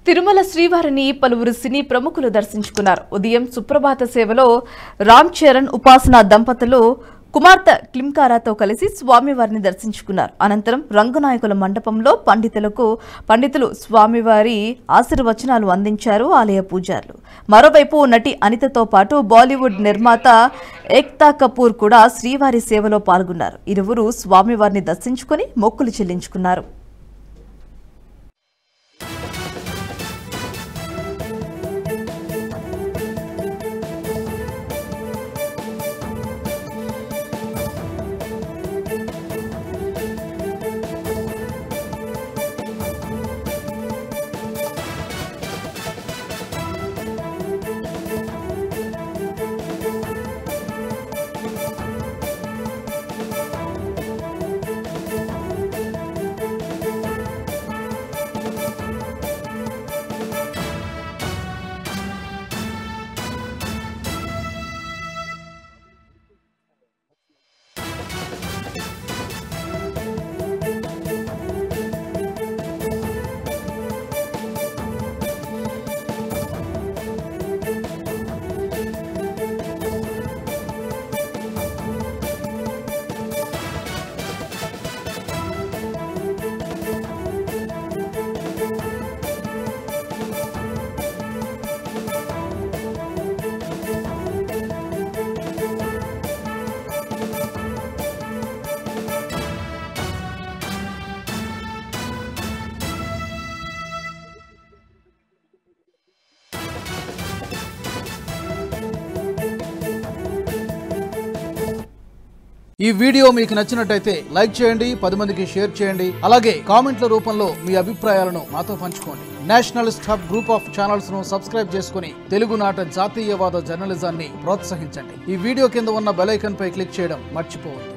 తిరుమల శ్రీవారిని పలువురు సినీ ప్రముఖులు దర్శించుకున్నారు. ఉదయం సుప్రభాత సేవలో రామ్ చరణ్ ఉపాసన దంపతులు కుమార్తె క్లింకారాతో కలిసి స్వామివారిని దర్శించుకున్నారు. అనంతరం రంగనాయకుల మండపంలో పండితులు స్వామివారి ఆశీర్వచనాలు అందించారు ఆలయ పూజారులు. మరోవైపు నటి అనితతో పాటు బాలీవుడ్ నిర్మాత ఏక్తా కపూర్ కూడా శ్రీవారి సేవలో పాల్గొన్నారు. ఇరువురు స్వామివారిని దర్శించుకుని మొక్కులు చెల్లించుకున్నారు. ఈ వీడియో మీకు నచ్చినట్టయితే లైక్ చేయండి, 10 మందికి షేర్ చేయండి. అలాగే కామెంట్ల రూపంలో మీ అభిప్రాయాలను మాతో పంచుకోండి. Nationalist hub group of channels ను సబ్స్క్రైబ్ చేసుకుని తెలుగునాట జాతీయవాద జర్నలిజాన్ని ప్రోత్సహించండి. ఈ వీడియో కింద ఉన్న బెల్ ఐకాన్ పై క్లిక్ చేయడం మర్చిపోవద్దు.